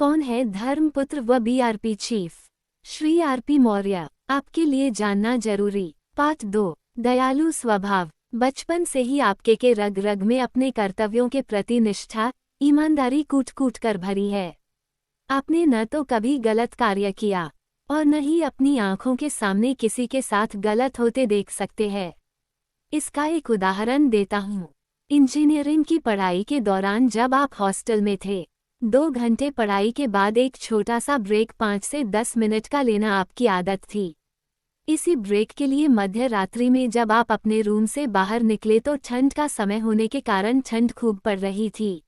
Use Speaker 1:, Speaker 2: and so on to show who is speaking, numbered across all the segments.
Speaker 1: कौन है धर्मपुत्र व BRP chief? Shri RP Maurya. आपके लिए जानना जरूरी। पार्ट 2। दयालु स्वभाव। बचपन से ही आपके के रग रग में अपने कर्तव्यों के प्रति निष्ठा, ईमानदारी कूट कूट कर भरी है। आपने न तो कभी गलत कार्य किया और न ही अपनी आंखों के सामने किसी के साथ गलत होते देख सकते हैं। इसका एक उदाहरण देता हूँ। इंजीनियरिंग की पढ़ाई के दौरान जब आप हॉस्टल में थे, 2 घंटे पढ़ाई के बाद एक छोटा सा ब्रेक 5 से 10 मिनट का लेना आपकी आदत थी। इसी ब्रेक के लिए मध्य रात्रि में जब आप अपने रूम से बाहर निकले तो ठंड का समय होने के कारण ठंड खूब पड़ रही थी।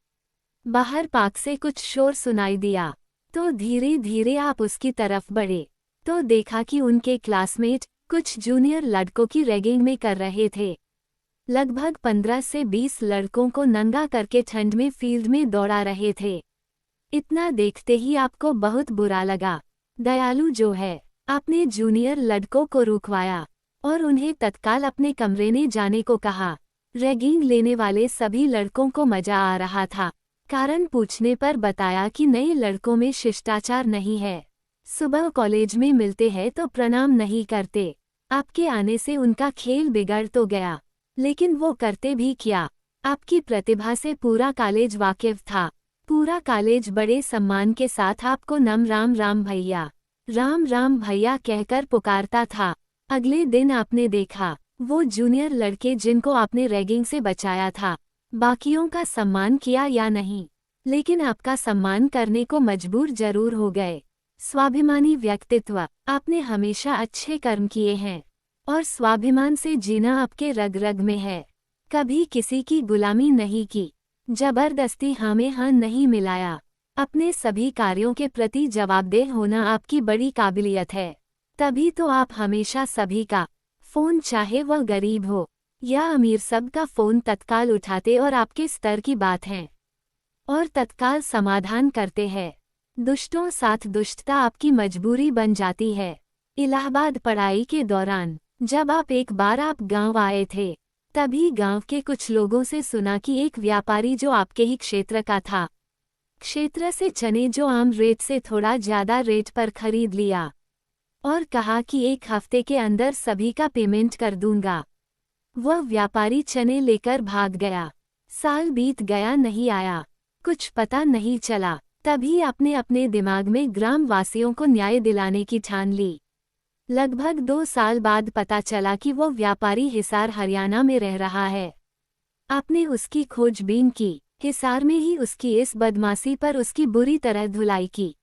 Speaker 1: बाहर पार्क से कुछ शोर सुनाई दिया तो धीरे धीरे आप उसकी तरफ बढ़े तो देखा कि उनके क्लासमेट कुछ जूनियर लड़कों की रैगिंग में कर रहे थे। लगभग 15 से 20 लड़कों को नंगा करके ठंड में फील्ड में दौड़ा रहे थे। इतना देखते ही आपको बहुत बुरा लगा। दयालु जो है, आपने जूनियर लड़कों को रुकवाया और उन्हें तत्काल अपने कमरे में जाने को कहा। रैगिंग लेने वाले सभी लड़कों को मजा आ रहा था। कारण पूछने पर बताया कि नए लड़कों में शिष्टाचार नहीं है। सुबह कॉलेज में मिलते हैं तो प्रणाम नहीं करते। आपके आने से उनका खेल बिगड़ तो गया, लेकिन वो करते भी क्या। आपकी प्रतिभा से पूरा कॉलेज वाकिफ था। पूरा कॉलेज बड़े सम्मान के साथ आपको नम राम राम भैया कहकर पुकारता था। अगले दिन आपने देखा, वो जूनियर लड़के जिनको आपने रैगिंग से बचाया था, बाकियों का सम्मान किया या नहीं, लेकिन आपका सम्मान करने को मजबूर जरूर हो गए। स्वाभिमानी व्यक्तित्व। आपने हमेशा अच्छे कर्म किए हैं और स्वाभिमान से जीना आपके रग रग में है। कभी किसी की गुलामी नहीं की, जबरदस्ती हाँ में हाँ नहीं मिलाया। अपने सभी कार्यों के प्रति जवाबदेह होना आपकी बड़ी काबिलियत है। तभी तो आप हमेशा सभी का फोन, चाहे वह गरीब हो या अमीर, सबका फोन तत्काल उठाते और आपके स्तर की बात है और तत्काल समाधान करते हैं। दुष्टों साथ दुष्टता आपकी मजबूरी बन जाती है। इलाहाबाद पढ़ाई के दौरान जब एक बार आप गांव आए थे, तभी गांव के कुछ लोगों से सुना कि एक व्यापारी जो आपके ही क्षेत्र का था, क्षेत्र से चने जो आम रेट से थोड़ा ज्यादा रेट पर खरीद लिया और कहा कि 1 हफ्ते के अंदर सभी का पेमेंट कर दूंगा। वह व्यापारी चने लेकर भाग गया। साल बीत गया, नहीं आया, कुछ पता नहीं चला। तभी आपने अपने दिमाग में ग्राम वासियों को न्याय दिलाने की ठान ली। लगभग 2 साल बाद पता चला कि वो व्यापारी हिसार हरियाणा में रह रहा है। आपने उसकी खोजबीन की। हिसार में ही उसकी इस बदमाशी पर उसकी बुरी तरह धुलाई की।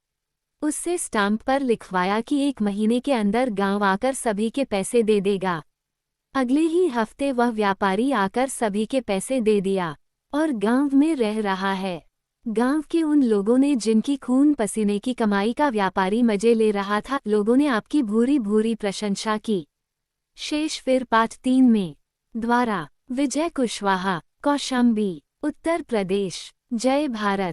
Speaker 1: उससे स्टाम्प पर लिखवाया कि 1 महीने के अंदर गांव आकर सभी के पैसे दे देगा। अगले ही हफ्ते वह व्यापारी आकर सभी के पैसे दे दिया और गांव में रह रहा है। गांव के उन लोगों ने जिनकी खून पसीने की कमाई का व्यापारी मजे ले रहा था, लोगों ने आपकी भूरी भूरी प्रशंसा की। शेष फिर पार्ट 3 में। द्वारा विजय कुशवाहा, कौशाम्बी, उत्तर प्रदेश। जय भारत।